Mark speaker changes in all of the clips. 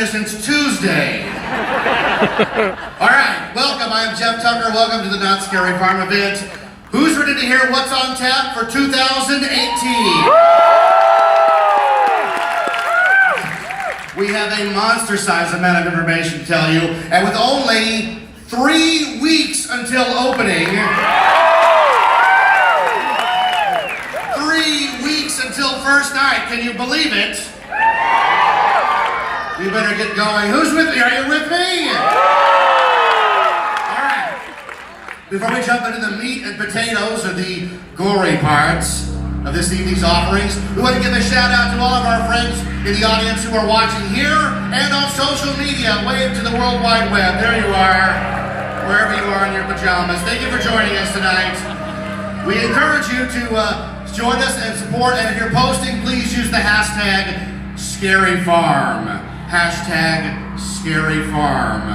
Speaker 1: Since Tuesday. All right, welcome. I am Jeff Tucker. Welcome to the Not Scary Farm event. Who's ready to hear what's on tap for 2018? We have a monster-sized amount of information to tell you, and with only 3 weeks until opening, 3 weeks until first night. Can you believe it? You better get going. Who's with me? Are you with me? All right. Before we jump into the meat and potatoes, or the gory parts of this evening's offerings, we want to give a shout out to all of our friends in the audience who are watching here and on social media. Wave to the World Wide Web. There you are, wherever you are in your pajamas. Thank you for joining us tonight. We encourage you to join us and support, and if you're posting, please use the hashtag #ScaryFarm. Hashtag Scary Farm.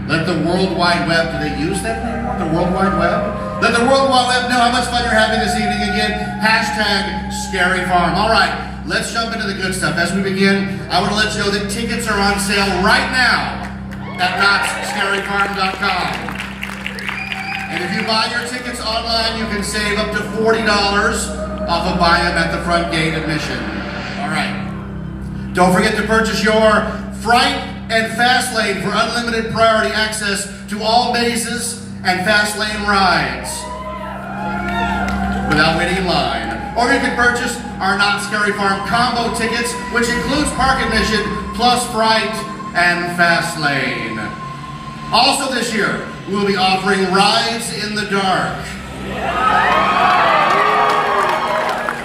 Speaker 1: Let the World Wide Web, do they use that anymore? The World Wide Web? Let the World Wide Web know how much fun you're having this evening again. Hashtag Scary Farm. All right, let's jump into the good stuff. As we begin, I want to let you know that tickets are on sale right now at KnottsScaryFarm.com. And if you buy your tickets online, you can save up to $40 off of buying them at the front gate admission. All right. Don't forget to purchase your Fright and Fast Lane for unlimited priority access to all mazes and Fast Lane rides without waiting in line. Or you can purchase our Not Scary Farm combo tickets, which includes park admission plus Fright and Fast Lane. Also this year, we'll be offering rides in the dark.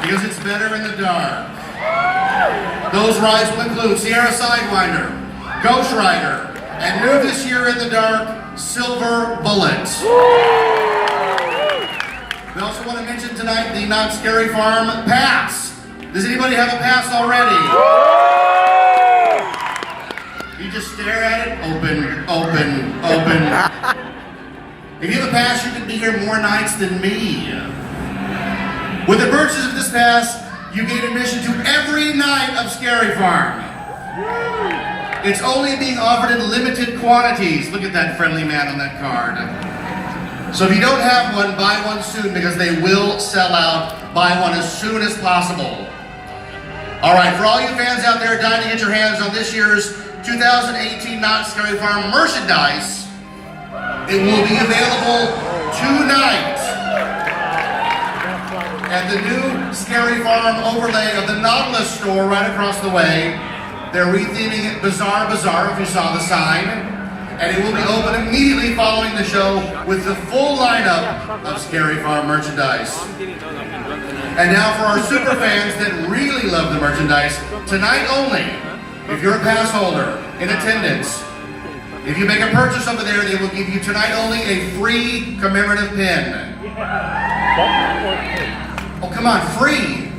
Speaker 1: Because it's better in the dark. Those rides will include Sierra Sidewinder, Ghost Rider, and new this year in the dark, Silver Bullet. We also want to mention tonight the Not Scary Farm Pass. Does anybody have a pass already? You just stare at it, open, open, open. If you have a pass, you can be here more nights than me. With the purchase of this pass, you gain admission to every night of Scary Farm. It's only being offered in limited quantities. Look at that friendly man on that card. So if you don't have one, buy one soon because they will sell out. Buy one as soon as possible. All right, for all you fans out there dying to get your hands on this year's 2018 Knott Scary Farm merchandise, it will be available tonight at the new Scary Farm overlay of the Nautilus store right across the way. They're retheming it Bizarre Bazaar, if you saw the sign. And it will be open immediately following the show with the full lineup of Scary Farm merchandise. And now for our super fans that really love the merchandise, tonight only, if you're a pass holder in attendance, if you make a purchase over there, they will give you tonight only a free commemorative pin. Oh, come on, free!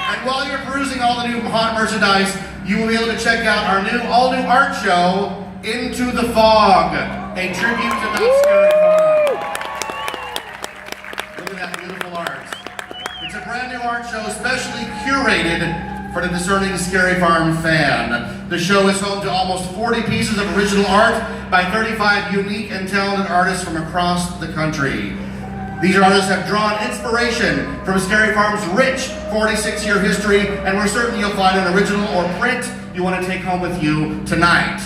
Speaker 1: And while you're perusing all the new hot merchandise, you will be able to check out our all-new art show, Into the Fog, a tribute to Knott Scary Farm. Look at that beautiful art. It's a brand new art show specially curated for the discerning Scary Farm fan. The show is home to almost 40 pieces of original art by 35 unique and talented artists from across the country. These artists have drawn inspiration from Scary Farm's rich 46-year history, and we're certain you'll find an original or print you want to take home with you tonight.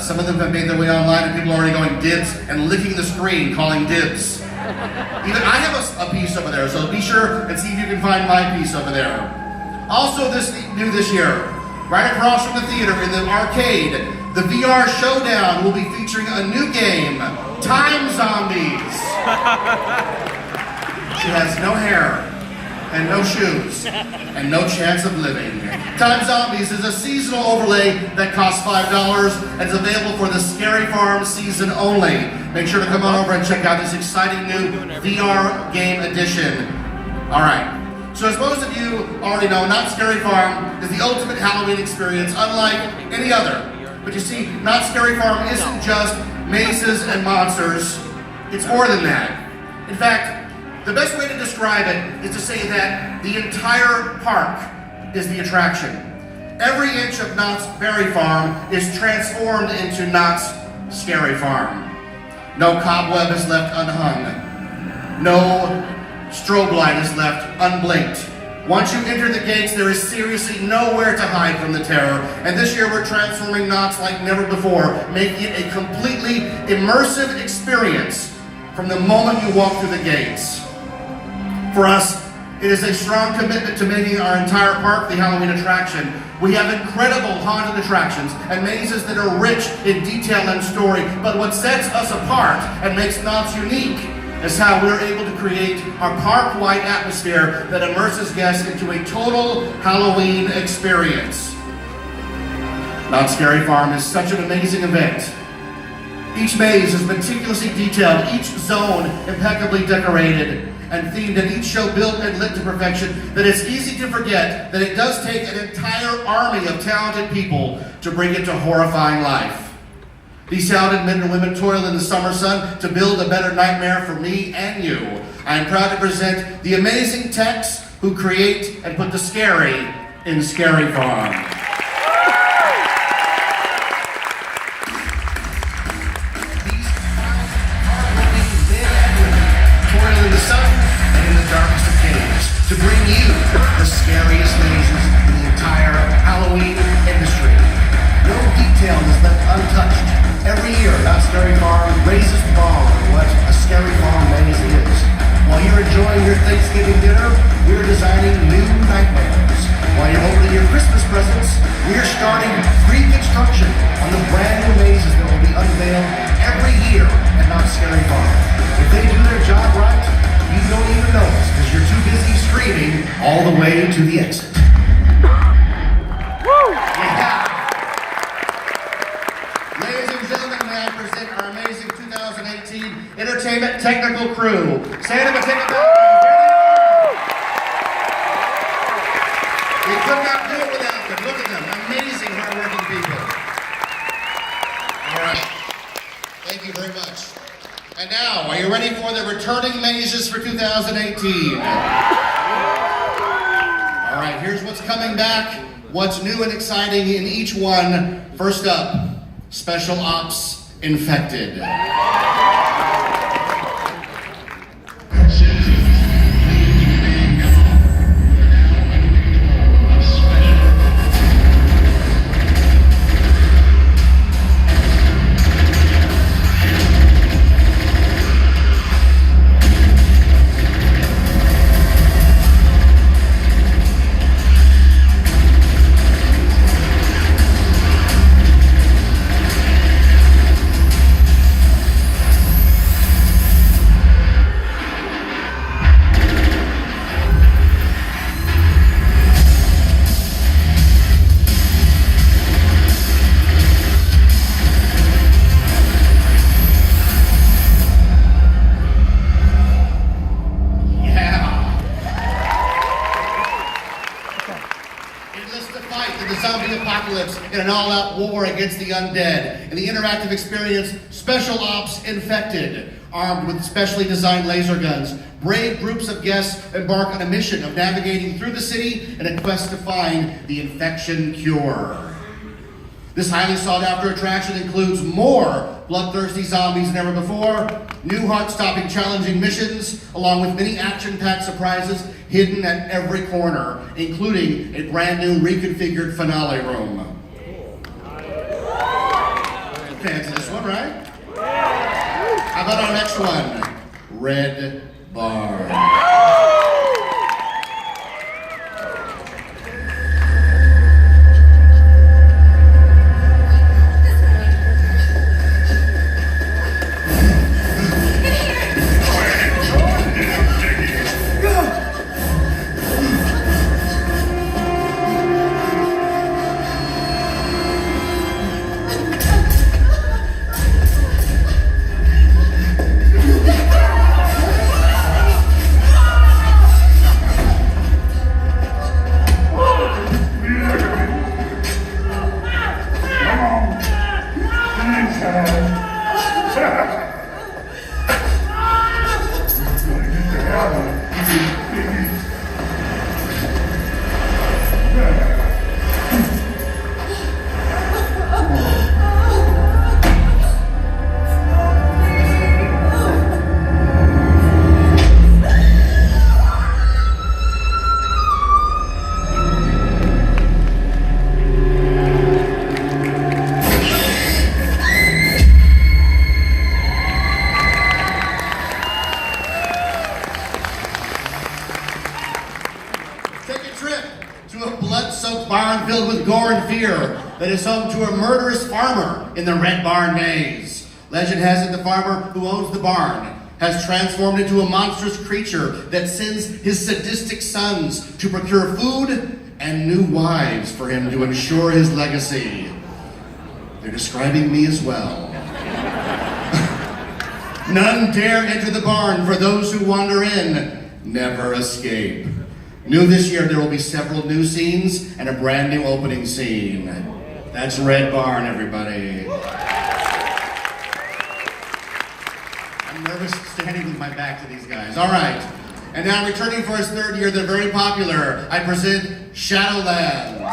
Speaker 1: Some of them have made their way online, and people are already going dibs and licking the screen, calling dibs. Even I have a piece over there, so be sure and see if you can find my piece over there. Also new this year, right across from the theater in the arcade, the VR Showdown will be featuring a new game, Time Zombies. She has no hair, and no shoes, and no chance of living. Time Zombies is a seasonal overlay that costs $5 and is available for the Scary Farm season only. Make sure to come on over and check out this exciting new VR game edition. All right. So as most of you already know, Knott Scary Farm is the ultimate Halloween experience, unlike any other. But you see, Knott Scary Farm isn't just mazes and monsters. It's more than that. In fact, the best way to describe it is to say that the entire park is the attraction. Every inch of Knott's Berry Farm is transformed into Knott's Scary Farm. No cobweb is left unhung. No strobe light is left unblinked. Once you enter the gates, there is seriously nowhere to hide from the terror. And this year we're transforming Knott's like never before, making it a completely immersive experience from the moment you walk through the gates. For us, it is a strong commitment to making our entire park the Halloween attraction. We have incredible haunted attractions and mazes that are rich in detail and story, but what sets us apart and makes Knott's unique is how we're able to create our park-wide atmosphere that immerses guests into a total Halloween experience. Knott Scary Farm is such an amazing event. Each maze is meticulously detailed, each zone impeccably decorated and themed, and each show built and lit to perfection, that it's easy to forget that it does take an entire army of talented people to bring it to horrifying life. These talented men and women toil in the summer sun to build a better nightmare for me and you. I am proud to present the amazing techs who create and put the scary in Scary Farm. These hard-working men and women toil in the sun and in the darkest of caves to bring you the scariest mazes in the entire Halloween industry. No detail is left untouched. Every year, Knott Scary Farm raises the bar on what a Scary Farm maze is. While you're enjoying your Thanksgiving dinner, we're designing new nightmares. While you're opening your Christmas presents, we're starting pre-construction on the brand new mazes that will be unveiled every year at Knott Scary Farm. If they do their job right, you don't even notice because you're too busy screaming all the way to the exit. Yeah. Ladies and gentlemen, may I present our amazing 2018 entertainment technical crew. Stand up and take a bow. We could not do it without them. Look at them. Amazing, hardworking people. All right. Thank you very much. And now, are you ready for the returning mazes for 2018? All right, here's what's coming back, what's new and exciting in each one. First up, Special Ops Infected. In an all-out war against the undead. In the interactive experience, Special Ops Infected. Armed with specially designed laser guns, brave groups of guests embark on a mission of navigating through the city in a quest to find the infection cure. This highly sought-after attraction includes more bloodthirsty zombies than ever before, new heart-stopping challenging missions, along with many action-packed surprises hidden at every corner, including a brand new reconfigured finale room. Fans of this one, right? How about our next one? Red Barn. Barn filled with gore and fear that is home to a murderous farmer in the Red Barn days. Legend has it the farmer who owns the barn has transformed into a monstrous creature that sends his sadistic sons to procure food and new wives for him to ensure his legacy. They're describing me as well. None dare enter the barn, for those who wander in never escape. New this year, there will be several new scenes and a brand new opening scene. That's Red Barn, everybody. I'm nervous standing with my back to these guys. All right. And now, returning for his third year, they're very popular. I present Shadowlands.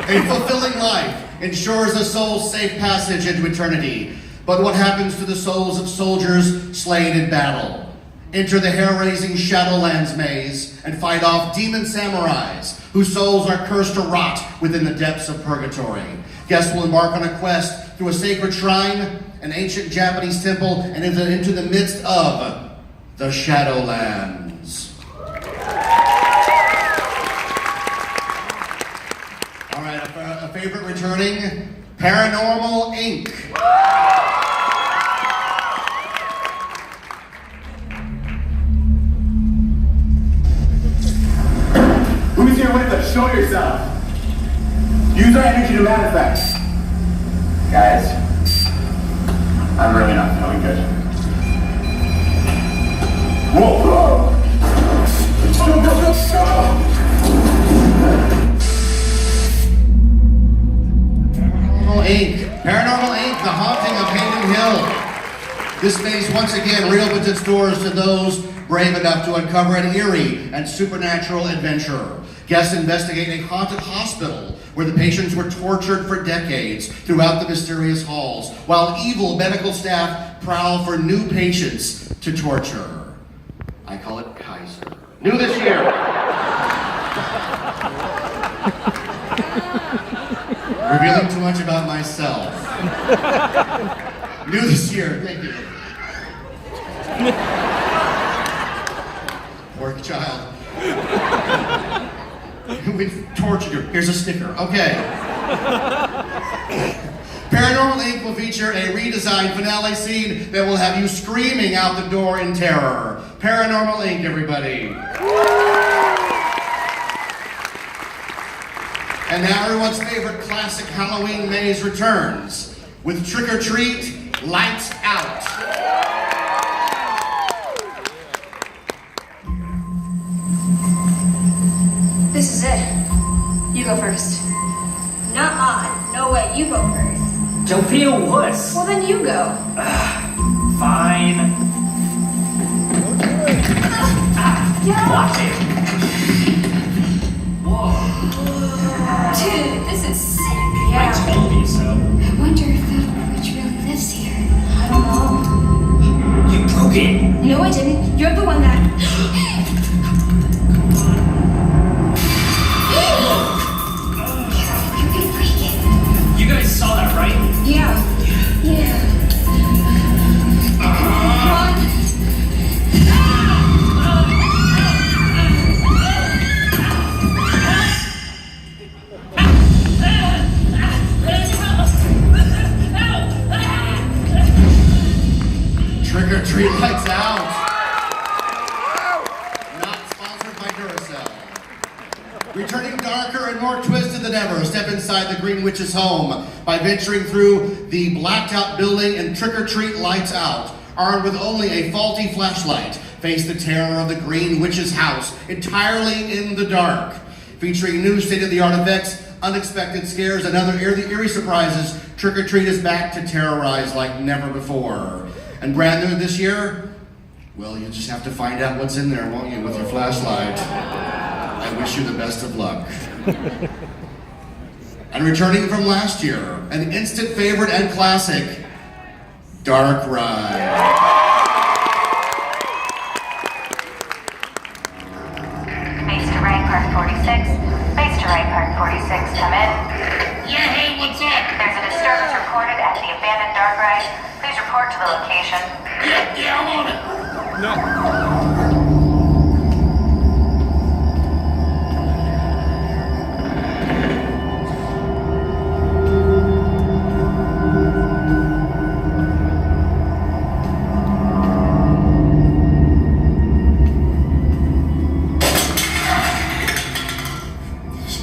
Speaker 1: A fulfilling life ensures a soul's safe passage into eternity. But what happens to the souls of soldiers slain in battle? Enter the hair-raising Shadowlands maze and fight off demon samurais whose souls are cursed to rot within the depths of purgatory. Guests will embark on a quest through a sacred shrine, an ancient Japanese temple, and into the midst of the Shadowlands. All right, a favorite returning, Paranormal Inc.
Speaker 2: Who's here with us? Show yourself. Use our energy to manifest. Guys, I'm really not feeling good. Whoa! Whoa. Go, go, go, go!
Speaker 1: Paranormal Inc., The Haunting of Hayden Hill. This maze once again reopens its doors to those brave enough to uncover an eerie and supernatural adventure. Guests investigate a haunted hospital where the patients were tortured for decades throughout the mysterious halls, while evil medical staff prowl for new patients to torture. I call it Kaiser. New this year. Revealing too much about myself. New this year, thank you. Poor child. We've tortured you. Here's a sticker. Okay. Paranormal Inc. will feature a redesigned finale scene that will have you screaming out the door in terror. Paranormal Inc., everybody. And now everyone's favorite classic Halloween maze returns with Trick or Treat, Lights Out.
Speaker 3: This is it. You go first. Nuh-uh. No way. You go first.
Speaker 4: Don't be a wuss.
Speaker 3: Well, then you go.
Speaker 4: Fine. Watch it. Whoa.
Speaker 3: Dude, this is sick.
Speaker 4: I told you so.
Speaker 3: I wonder if that witch really lives here. I don't know.
Speaker 4: You broke it.
Speaker 3: No, I didn't. You're the one that...
Speaker 4: You guys saw that, right?
Speaker 3: Yeah. Come on.
Speaker 1: Trick or Treat, Lights Out. Not sponsored by Duracell. Returning darker and more twisted than ever, step inside the Green Witch's home by venturing through the blacked out building and Trick or Treat, Lights Out. Armed with only a faulty flashlight, face the terror of the Green Witch's house, entirely in the dark. Featuring new state-of-the-art effects, unexpected scares, and other eerie surprises, Trick or Treat is back to terrorize like never before. And brand new this year, well, you just have to find out what's in there, won't you, with your flashlight. I wish you the best of luck. And returning from last year, an instant favorite and classic, Dark Ride.
Speaker 5: Base to right, Park 46. Base to right, Park 46, come in.
Speaker 1: Yeah, hey, what's up?
Speaker 5: There's a disturbance recorded at the abandoned dark ride. Please report to the location.
Speaker 1: Yeah, I'm on it.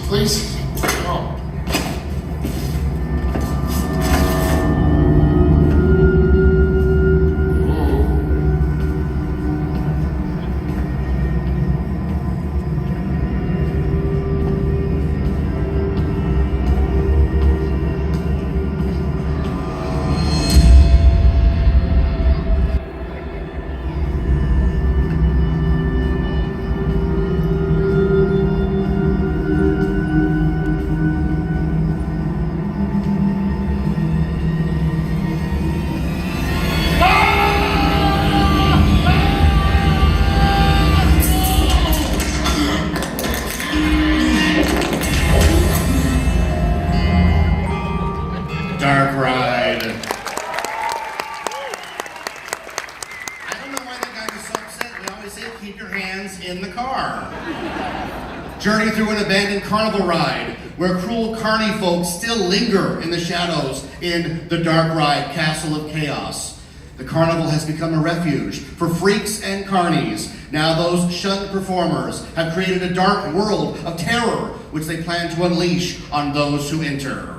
Speaker 1: Please. Oh. carnival ride, where cruel carny folks still linger in the shadows in the dark ride Castle of Chaos. The carnival has become a refuge for freaks and carnies. Now those shunned performers have created a dark world of terror, which they plan to unleash on those who enter.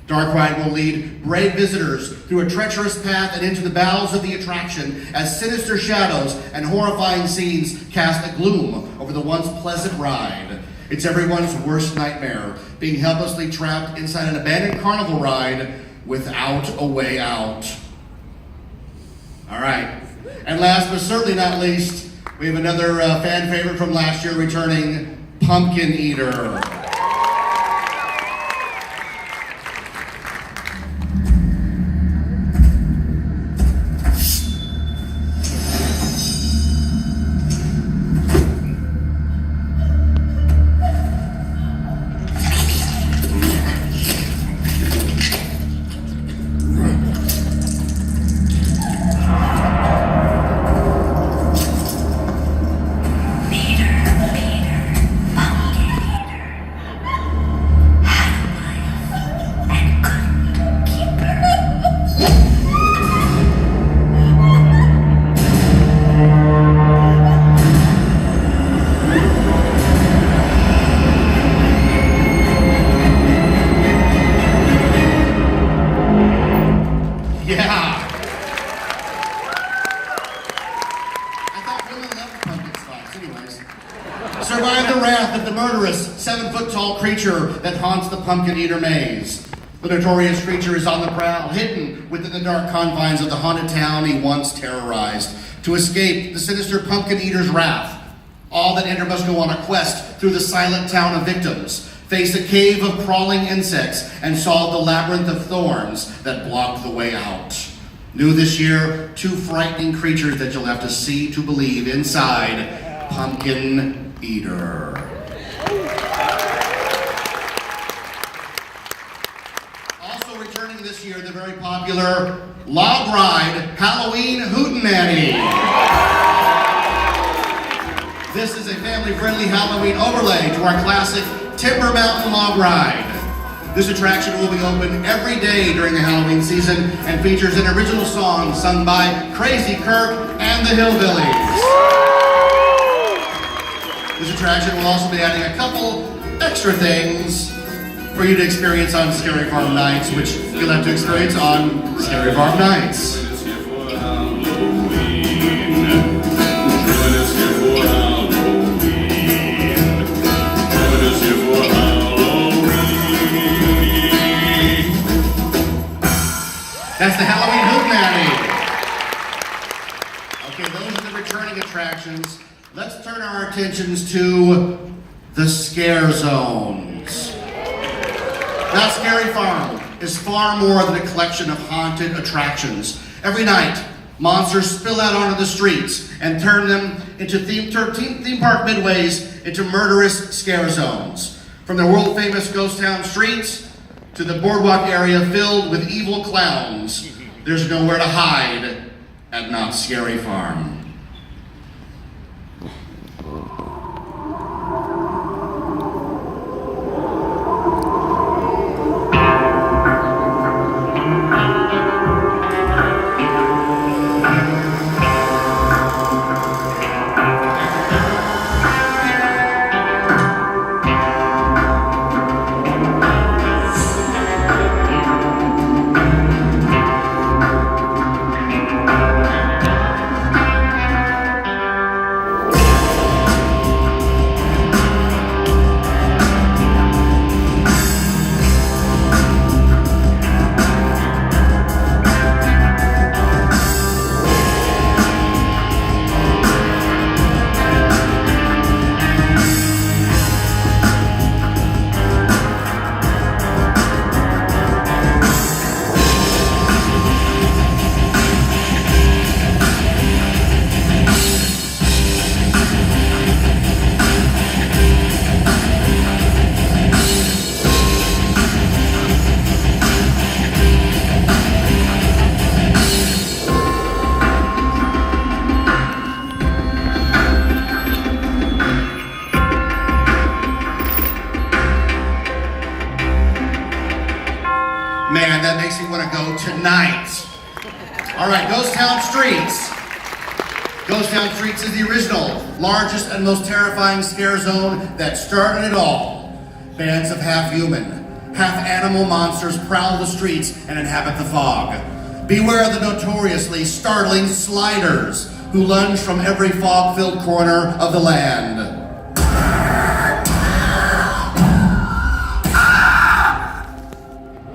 Speaker 1: Dark Ride will lead brave visitors through a treacherous path and into the bowels of the attraction as sinister shadows and horrifying scenes cast a gloom over the once pleasant ride. It's everyone's worst nightmare, being helplessly trapped inside an abandoned carnival ride without a way out. All right, and last but certainly not least, we have another fan favorite from last year returning, Pumpkin Eater. Survive the wrath of the murderous, 7-foot-tall creature that haunts the Pumpkin Eater maze. The notorious creature is on the prowl, hidden within the dark confines of the haunted town he once terrorized. To escape the sinister Pumpkin Eater's wrath, all that enter must go on a quest through the silent town of victims, face a cave of crawling insects, and solve the labyrinth of thorns that block the way out. New this year, 2 frightening creatures that you'll have to see to believe inside Pumpkin Eater. Also returning this year, the very popular Log Ride Halloween Hootenanny. This is a family-friendly Halloween overlay to our classic Timber Mountain Log Ride. This attraction will be open every day during the Halloween season and features an original song sung by Crazy Kirk and the Hillbillies. This attraction will also be adding a couple extra things for you to experience on Scary Farm Nights, which you'll have to experience on Scary Farm Nights. That's the Halloween Hootenanny. Okay, those are the returning attractions. Let's turn our attentions to the scare zones. Now, Scary Farm is far more than a collection of haunted attractions. Every night, monsters spill out onto the streets and turn them into theme park midways into murderous scare zones. From the world-famous ghost town streets to the boardwalk area filled with evil clowns, there's nowhere to hide at Knott's Scary Farm. Man, that makes me want to go tonight. All right, Ghost Town Streets. Ghost Town Streets is the original, largest and most terrifying scare zone that started it all. Bands of half-human, half-animal monsters prowl the streets and inhabit the fog. Beware the notoriously startling sliders who lunge from every fog-filled corner of the land.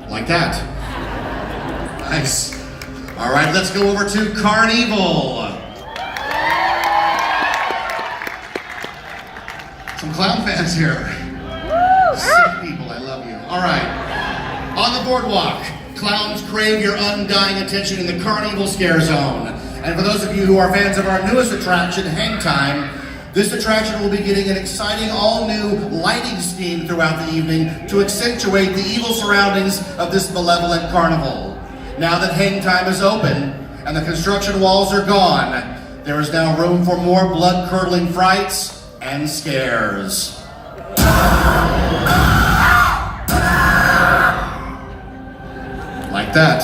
Speaker 1: Like that. Nice. All right, let's go over to Carnival. Some clown fans here. Sick people, I love you. All right. On the boardwalk, clowns crave your undying attention in the Carnival Scare Zone. And for those of you who are fans of our newest attraction, Hang Time, this attraction will be getting an exciting all-new lighting scheme throughout the evening to accentuate the evil surroundings of this malevolent carnival. Now that Hang Time is open and the construction walls are gone, there is now room for more blood-curdling frights and scares. Like that.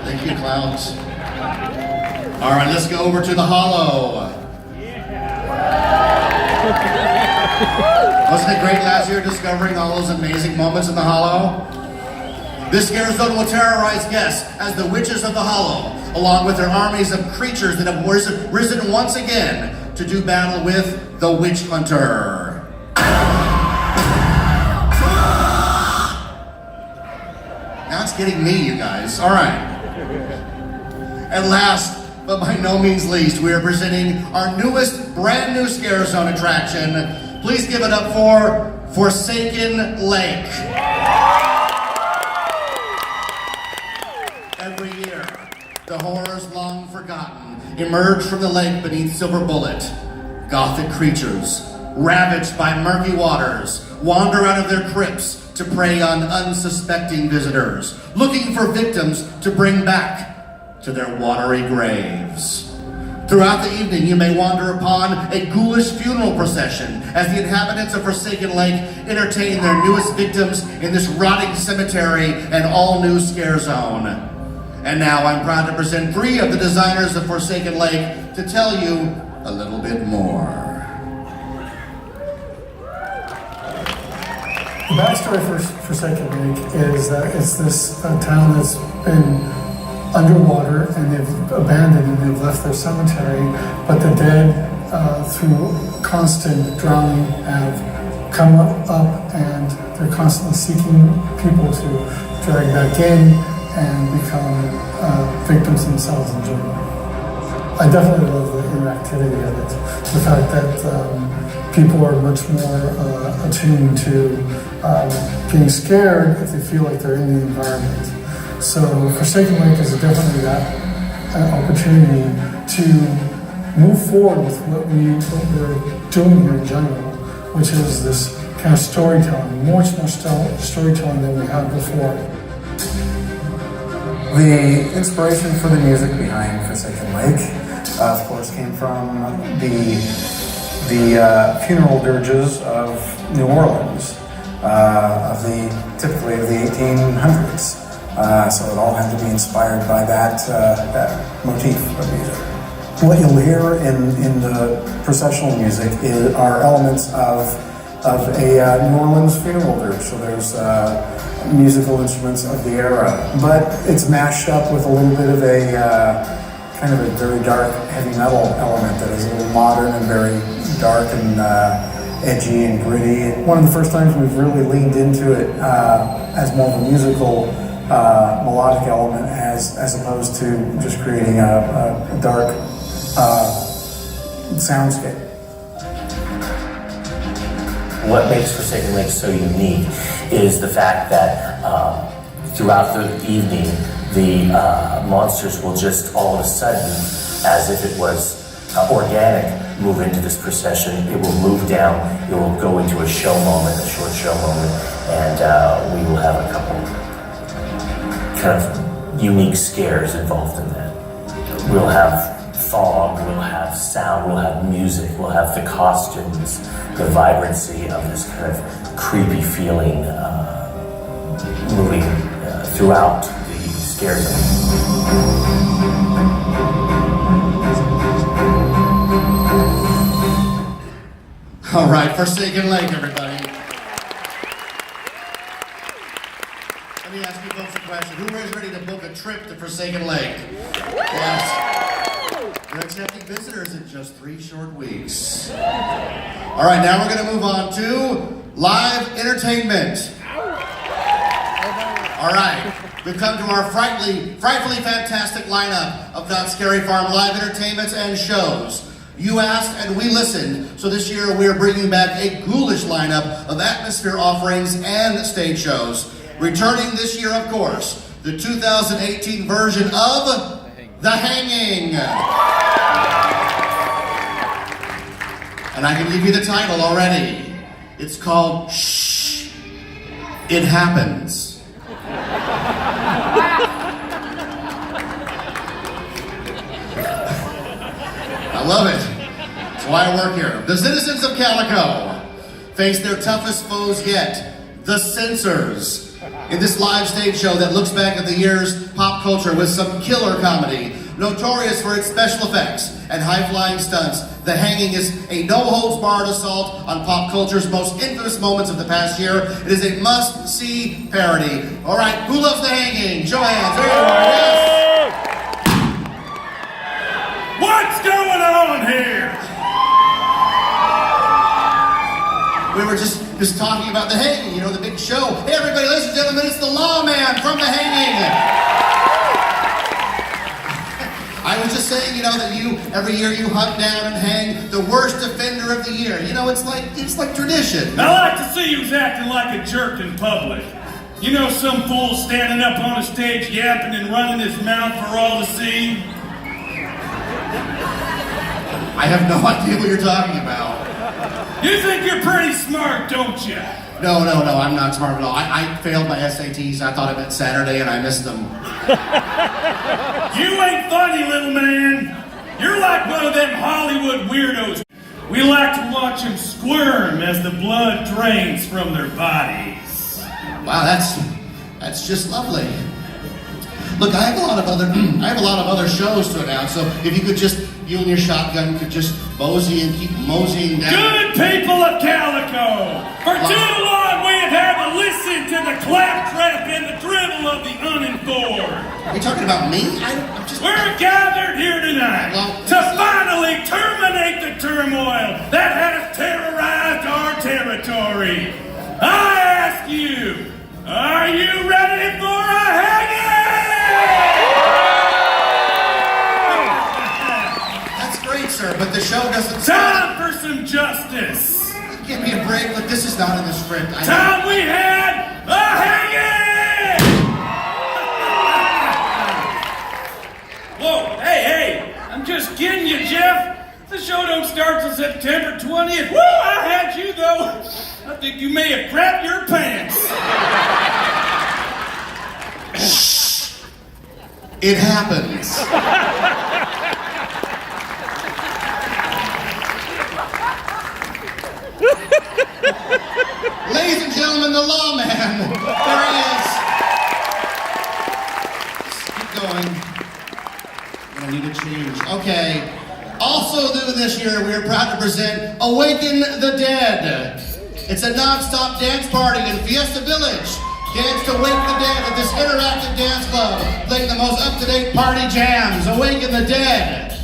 Speaker 1: Thank you, clowns. All right, let's go over to the Hollow. Wasn't it great last year discovering all those amazing moments in the Hollow? This scare zone will terrorize guests as the Witches of the Hollow, along with their armies of creatures that have risen once again to do battle with the Witch Hunter. Now it's getting me, you guys. All right. And last, but by no means least, we are presenting our newest, brand new scare zone attraction. Please give it up for Forsaken Lake. Every year, the horrors long forgotten emerge from the lake beneath Silver Bullet. Gothic creatures, ravaged by murky waters, wander out of their crypts to prey on unsuspecting visitors, looking for victims to bring back to their watery graves. Throughout the evening, you may wander upon a ghoulish funeral procession as the inhabitants of Forsaken Lake entertain their newest victims in this rotting cemetery and all-new scare zone. And now I'm proud to present 3 of the designers of Forsaken Lake to tell you a little bit more.
Speaker 6: The backstory for Forsaken Lake is that it's this town that's been underwater and they've abandoned and they've left their cemetery, but the dead, through constant drowning, have come up and they're constantly seeking people to drag back in and become victims themselves in general. I definitely love the interactivity of it. The fact that people are much more attuned to being scared if they feel like they're in the environment. So Forsaken Lake is definitely that opportunity to move forward with what we're doing here in general, which is this kind of storytelling, much more storytelling than we had before.
Speaker 7: The inspiration for the music behind Forsaken Lake, of course, came from the funeral dirges of New Orleans, typically of the 1800s. So it all had to be inspired by that motif of music. What you'll hear in the processional music are elements of a New Orleans funeral dirge. So there's musical instruments of the era, but it's mashed up with a little bit of a kind of a very dark heavy metal element that is a little modern and very dark and edgy and gritty. One of the first times we've really leaned into it as more of a musical melodic element as opposed to just creating a dark soundscape.
Speaker 8: What makes Forsaken Lake so unique is the fact that throughout the evening, the monsters will just all of a sudden, as if it was organic, move into this procession. It will move down, it will go into a show moment, a short show moment, and we will have a couple kind of unique scares involved in that. We'll have fog, we'll have sound, we'll have music, we'll have the costumes, the vibrancy of this kind of creepy feeling moving throughout the scary lake.
Speaker 1: All right, Forsaken Lake, everybody. Let me ask you folks a question. Who is ready to book a trip to Forsaken Lake? Yes. We're accepting visitors in just 3 short weeks. All right, now we're going to move on to live entertainment. All right, we've come to our frightfully fantastic lineup of Not Scary Farm live entertainments and shows. You asked and we listened, so this year we are bringing back a ghoulish lineup of atmosphere offerings and stage shows. Returning this year, of course, the 2018 version of The Hanging. And I can give you the title already. It's called Shh, It Happens. I love it. That's why I work here. The citizens of Calico face their toughest foes yet, the censors, in this live stage show that looks back at the year's pop culture with some killer comedy. Notorious for its special effects and high-flying stunts, The Hanging is a no-holds-barred assault on pop culture's most infamous moments of the past year. It is a must-see parody. All right, who loves The Hanging? Show of hands. There you are. Yes.
Speaker 9: What's going on here?
Speaker 1: We were just talking about The Hanging, you know, the big show. Hey, everybody, ladies and gentlemen, it's the Lawman from The Hanging. I was just saying, you know, that every year you hunt down and hang the worst offender of the year. You know, it's like tradition.
Speaker 9: I like to see who's acting like a jerk in public. You know, some fool standing up on a stage yapping and running his mouth for all to see.
Speaker 1: I have no idea what you're talking about.
Speaker 9: You think you're pretty smart, don't you?
Speaker 1: No, I'm not smart at all. I failed my SATs. I thought I meant Saturday and I missed them.
Speaker 9: You ain't funny, little man. You're like one of them Hollywood weirdos. We like to watch them squirm as the blood drains from their bodies.
Speaker 1: Wow, that's just lovely. Look, I have a lot of other shows to announce. So if you and your shotgun could just mosey and keep moseying down.
Speaker 9: Good people of Calico, for too long we have had to listen to the claptrap and the drivel of the uninformed.
Speaker 1: Are you talking about me?
Speaker 9: We're gathered here tonight to finally terminate the turmoil that has terrorized our territory. I ask you, are you ready for a hanging?
Speaker 1: Sir, but the show doesn't
Speaker 9: Time for some justice.
Speaker 1: Give me a break. Look, this is not in the script.
Speaker 9: Time we had a hanging! Whoa, hey, I'm just kidding you, Jeff. The show don't start till September 20th. Woo, I had you, though. I think you may have crapped your pants.
Speaker 1: Shh. It happens. Ladies and gentlemen, the Lawman. There he is. Keep going. I need a change. Okay. Also new this year, we are proud to present Awaken the Dead. It's a non-stop dance party in Fiesta Village. Dance to Wake the Dead at this interactive dance club, playing the most up-to-date party jams. Awaken the Dead.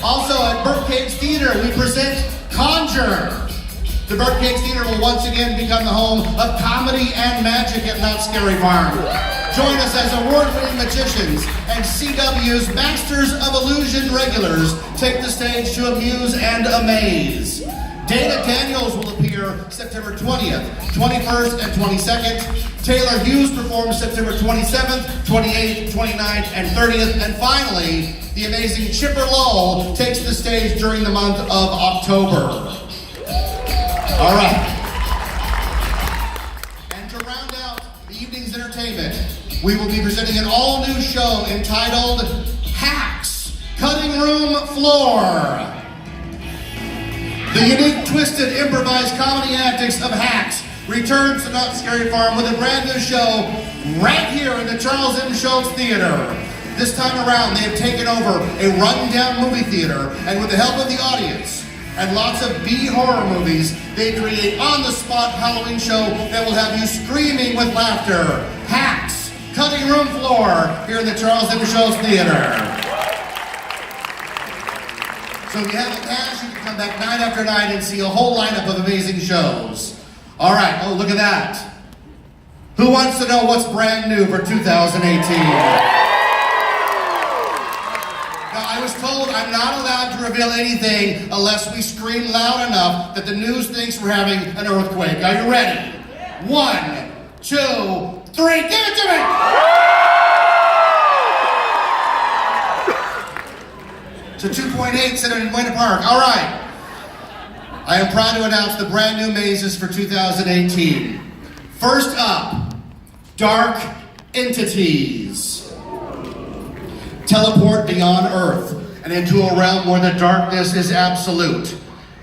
Speaker 1: Also at Birdcage Theater, we present Conjure. The Birdcage Theater will once again become the home of comedy and magic at Not Scary Farm. Join us as award-winning magicians and CW's Masters of Illusion regulars take the stage to amuse and amaze. Dana Daniels will appear September 20th, 21st, and 22nd. Taylor Hughes performs September 27th, 28th, 29th, and 30th. And finally, the amazing Chipper Lull takes the stage during the month of October. All right. And to round out the evening's entertainment, we will be presenting an all-new show entitled Hacks, Cutting Room Floor. The unique, twisted, improvised comedy antics of Hacks returns to Not Scary Farm with a brand new show right here in the Charles Schultz Theater. This time around, they have taken over a rundown movie theater, and with the help of the audience and lots of B-horror movies, they create on-the-spot Halloween show that will have you screaming with laughter. Hacks, cutting room floor here in the Charles Schultz Theater. So if you have the cash, you can come back night after night and see a whole lineup of amazing shows. All right, oh, look at that. Who wants to know what's brand new for 2018? Now, I was told I'm not allowed to reveal anything unless we scream loud enough that the news thinks we're having an earthquake. Are you ready? 1, 2, 3, give it to me! So 2.8 Center in Winter Park. All right. I am proud to announce the brand new mazes for 2018. First up, Dark Entities. Teleport beyond Earth and into a realm where the darkness is absolute.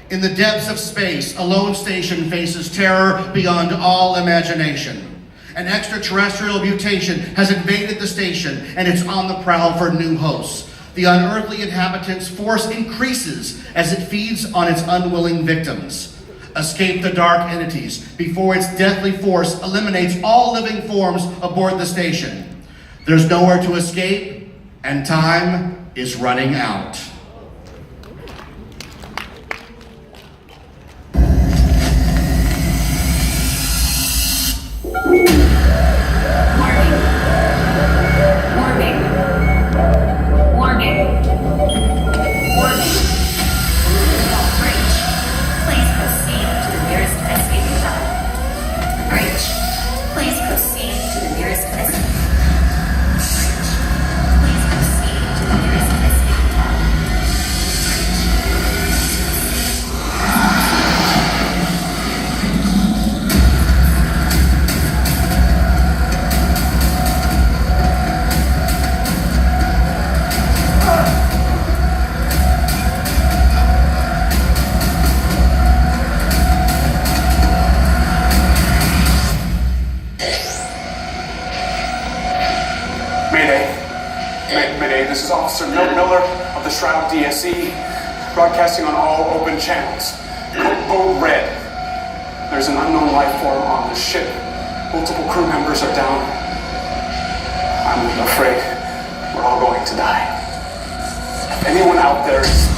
Speaker 1: In the depths of space, a lone station faces terror beyond all imagination. An extraterrestrial mutation has invaded the station and it's on the prowl for new hosts. The unearthly inhabitants' force increases as it feeds on its unwilling victims. Escape the dark entities before its deathly force eliminates all living forms aboard the station. There's nowhere to escape, and time is running out.
Speaker 2: Mayday, this is Officer Miller of the Shroud DSE, broadcasting on all open channels. Code Red. There's an unknown life form on the ship. Multiple crew members are down. I'm afraid we're all going to die. If anyone out there is...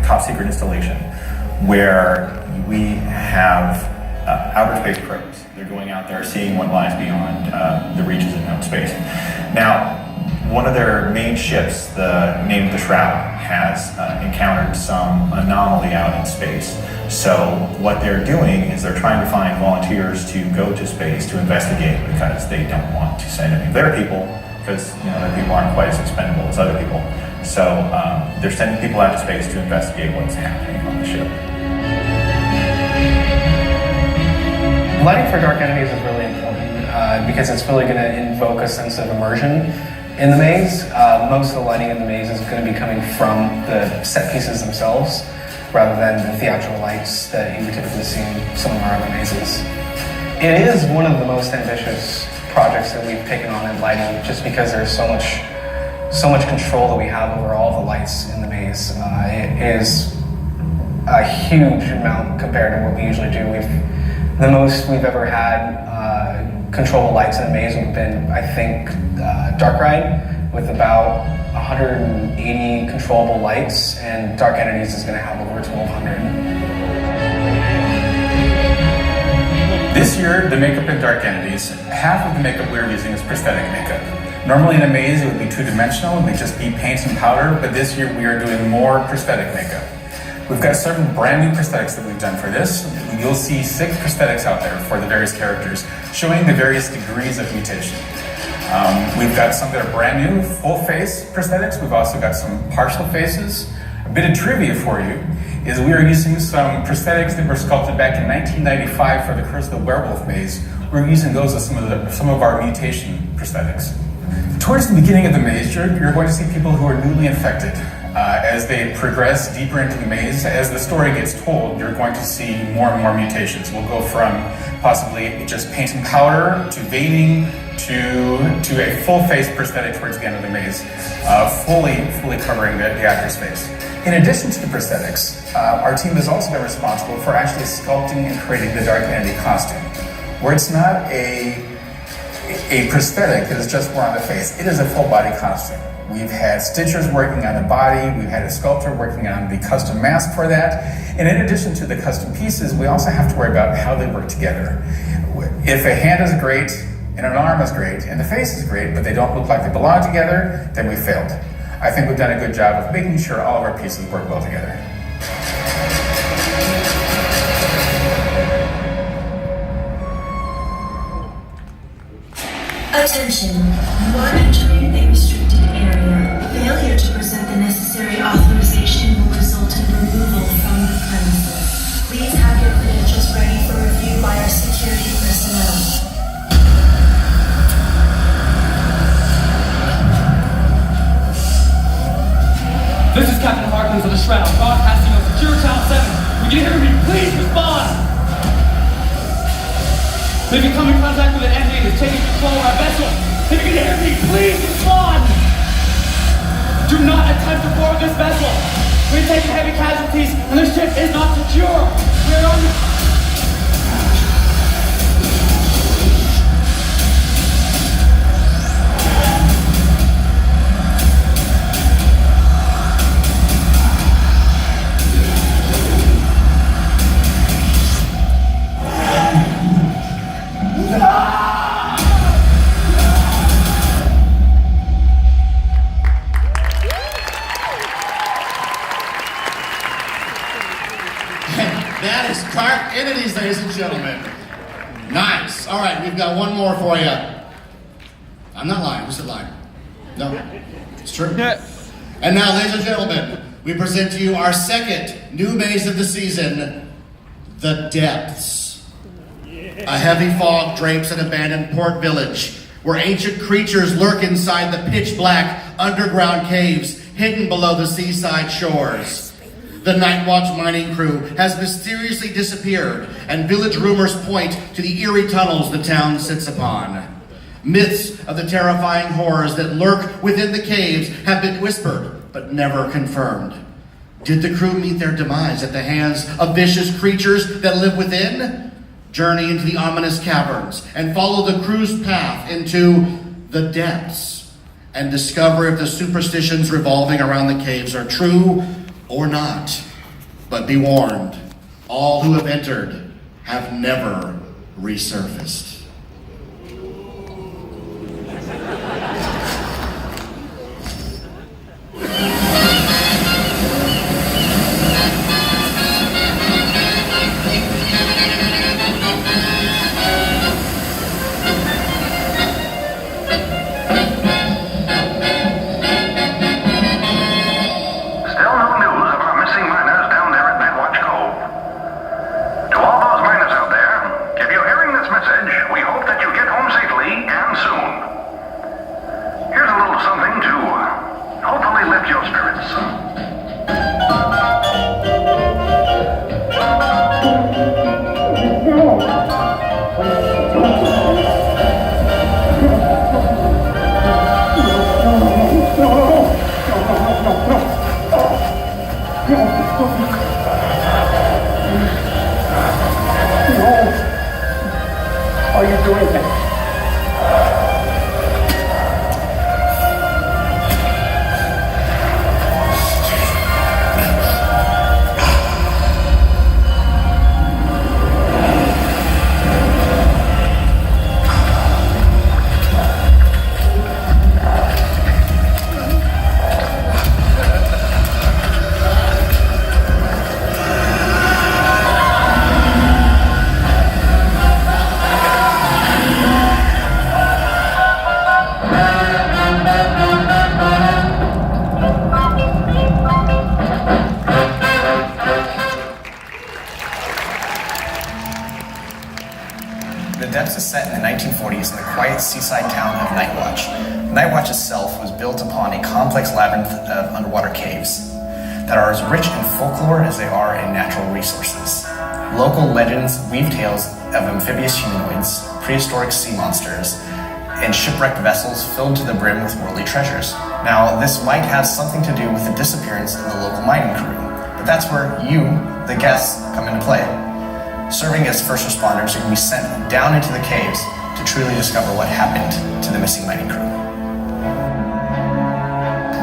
Speaker 10: top-secret installation where we have outer space probes. They're going out there, seeing what lies beyond the reaches of known space. Now, one of their main ships, the name of the Shroud, has encountered some anomaly out in space. So what they're doing is they're trying to find volunteers to go to space to investigate because they don't want to send any of their people because their people aren't quite as expendable as other people. So they're sending people out to space to investigate what's happening on the ship.
Speaker 11: Lighting for dark entities is really important because it's really going to invoke a sense of immersion in the maze. Most of the lighting in the maze is going to be coming from the set pieces themselves rather than the theatrical lights that you would typically see in some of our other mazes. It is one of the most ambitious projects that we've taken on in lighting just because there's so much control that we have over all the lights in the maze. It is a huge amount compared to what we usually do. The most we've ever had controllable lights in a maze would have been, I think, Dark Ride with about 180 controllable lights, and Dark Entities is going to have over 1,200.
Speaker 10: This year, the makeup in Dark Entities, half of the makeup we're using is prosthetic makeup. Normally in a maze, it would be two-dimensional, it would just be paint and powder, but this year we are doing more prosthetic makeup. We've got several brand new prosthetics that we've done for this. You'll see 6 prosthetics out there for the various characters, showing the various degrees of mutation. We've got some that are brand new, full face prosthetics. We've also got some partial faces. A bit of trivia for you is we are using some prosthetics that were sculpted back in 1995 for the Curse of the Werewolf maze. We're using those as some of our mutation prosthetics. Towards the beginning of the maze, you're going to see people who are newly infected. As they progress deeper into the maze, as the story gets told, you're going to see more and more mutations. We'll go from possibly just paint and powder to veining to a full face prosthetic towards the end of the maze, fully covering the actor's face. In addition to the prosthetics, our team has also been responsible for actually sculpting and creating the Dark Entity costume, where it's not a prosthetic that is just worn on the face. It is a full body costume. We've had stitchers working on the body, we've had a sculptor working on the custom mask for that, and in addition to the custom pieces, we also have to worry about how they work together. If a hand is great, and an arm is great, and the face is great, but they don't look like they belong together, then we failed. I think we've done a good job of making sure all of our pieces work well together.
Speaker 12: Attention, you are entering a restricted area. Failure to present the necessary authorization will result in removal from the premises. Please have your credentials ready for review by our security personnel.
Speaker 13: This is Captain Harkins of the Shroud, broadcasting on Secure Channel 7. Would you hear me? Please respond! If you come in contact with an entity that's taking control of our vessel, if you can hear me, please respond! Do not attempt to board this vessel. We're taking heavy casualties, and the ship is not secure. We're on the...
Speaker 1: That is Dark Entities, ladies and gentlemen. Nice. All right, we've got one more for you. I'm not lying. Who said lying? No. It's true. And now, ladies and gentlemen, we present to you our second new maze of the season, The Depths. A heavy fog drapes an abandoned port village where ancient creatures lurk inside the pitch-black underground caves hidden below the seaside shores. The Night Watch mining crew has mysteriously disappeared, and village rumors point to the eerie tunnels the town sits upon. Myths of the terrifying horrors that lurk within the caves have been whispered, but never confirmed. Did the crew meet their demise at the hands of vicious creatures that live within? Journey into the ominous caverns and follow the crew's path into the depths and discover if the superstitions revolving around the caves are true or not. But be warned, all who have entered have never resurfaced.
Speaker 13: Are you doing that?
Speaker 14: 1940s in the quiet seaside town of Night Watch. Night Watch itself was built upon a complex labyrinth of underwater caves that are as rich in folklore as they are in natural resources. Local legends weave tales of amphibious humanoids, prehistoric sea monsters, and shipwrecked vessels filled to the brim with worldly treasures. Now, this might have something to do with the disappearance of the local mining crew, but that's where you, the guests, come into play, serving as first responders who can be sent down into the caves to truly discover what happened to the missing mining crew.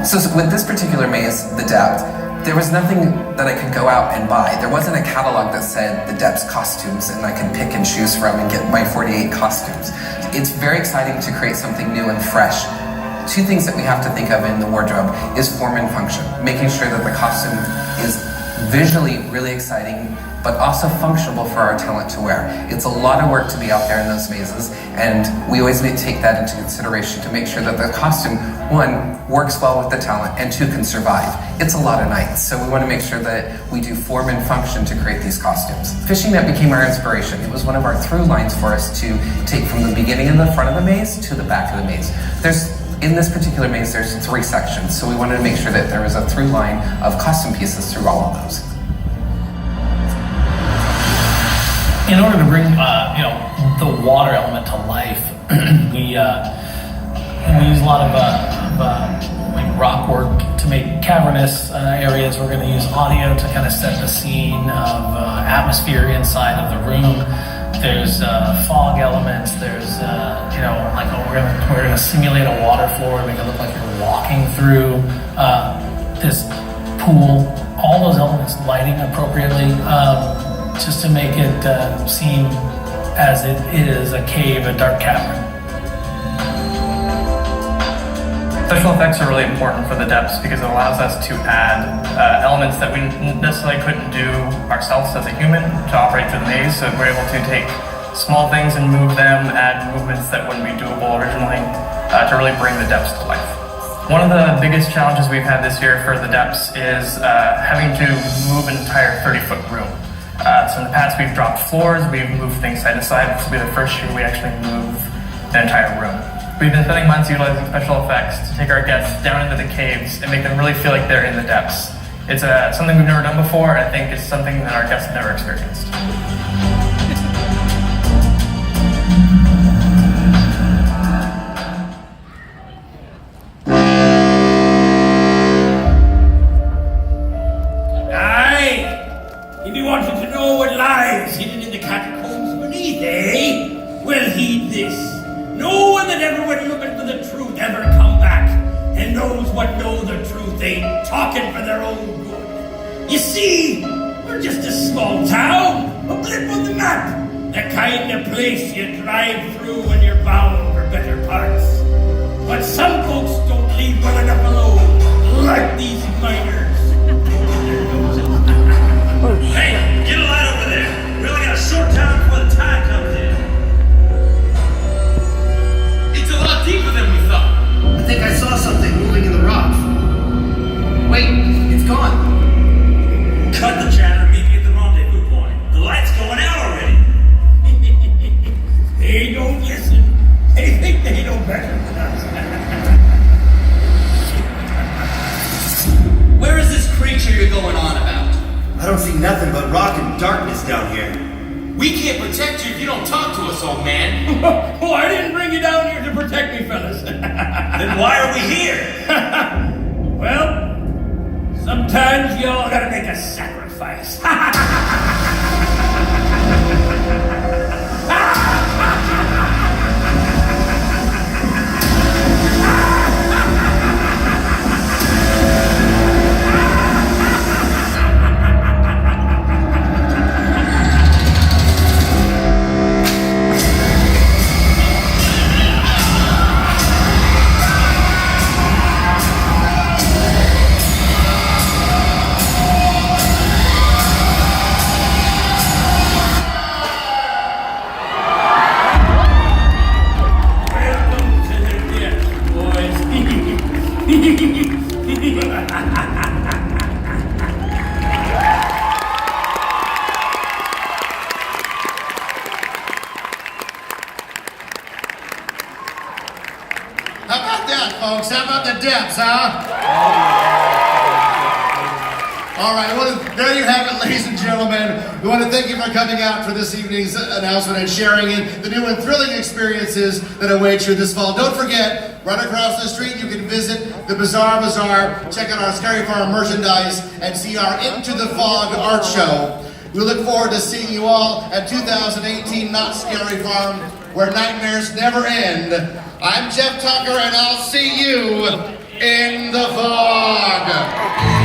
Speaker 15: So with this particular maze, The Depth, there was nothing that I could go out and buy. There wasn't a catalog that said The Depth's costumes and I could pick and choose from and get my 48 costumes. It's very exciting to create something new and fresh. Two things that we have to think of in the wardrobe is form and function, making sure that the costume is visually really exciting, but also functional for our talent to wear. It's a lot of work to be out there in those mazes, and we always need to take that into consideration to make sure that the costume, one, works well with the talent, and two, can survive. It's a lot of nights, so we want to make sure that we do form and function to create these costumes. Fishing net became our inspiration. It was one of our through lines for us to take from the beginning in the front of the maze to the back of the maze. In this particular maze, there's 3 sections, so we wanted to make sure that there was a through line of costume pieces through all of those.
Speaker 4: In order to bring, the water element to life, we use a lot of like rock work to make cavernous areas. We're going to use audio to kind of set the scene of atmosphere inside of the room. There's fog elements. There's we're gonna simulate a water floor, make it look like you're walking through this pool. All those elements lighting appropriately, just to make it seem as it is a cave, a dark cavern.
Speaker 11: Special effects are really important for The Depths because it allows us to add elements that we necessarily couldn't do ourselves as a human to operate through the maze. So we're able to take small things and move them, add movements that wouldn't be doable originally to really bring The Depths to life. One of the biggest challenges we've had this year for The Depths is having to move an entire 30-foot room. So in the past we've dropped floors, we've moved things side to side. This will be the first year we actually move an entire room. We've been spending months utilizing special effects to take our guests down into the caves and make them really feel like they're in the depths. It's something we've never done before, and I think it's something that our guests have never experienced.
Speaker 9: Aye! If you wanted to know what lies hidden in the catacombs beneath, eh? Well, heed this. No one that ever went looking for the truth ever come back, and those what know the truth ain't talking for their own good. You see, we're just a small town, a blip on the map, the kind of place you drive through when you're bound for better parts. But some folks don't leave well enough alone, like these miners.
Speaker 16: Hey, get a light over there. We only got a short time before the tide comes in. It's a lot deeper than we thought.
Speaker 1: I think I saw something moving in the rocks. Wait, it's gone.
Speaker 16: Cut the chatter and meet me at the rendezvous point. The light's going out already.
Speaker 9: They don't listen. They think they know better than us.
Speaker 16: Where is this creature you're going on about?
Speaker 17: I don't see nothing but rock and darkness down here.
Speaker 16: We can't protect you if you don't talk to us, old man.
Speaker 9: Well, I didn't bring you down here to protect me, fellas.
Speaker 16: Then why are we here?
Speaker 9: Well, sometimes you all gotta make a sacrifice.
Speaker 1: folks. How about the depths, huh? All right, well, there you have it, ladies and gentlemen. We want to thank you for coming out for this evening's announcement and sharing in the new and thrilling experiences that await you this fall. Don't forget, right across the street, you can visit the Bizarre Bazaar, check out our Scary Farm merchandise, and see our Into the Fog art show. We look forward to seeing you all at 2018 Knott Scary Farm, where nightmares never end. I'm Jeff Tucker, and I'll see you in the fog.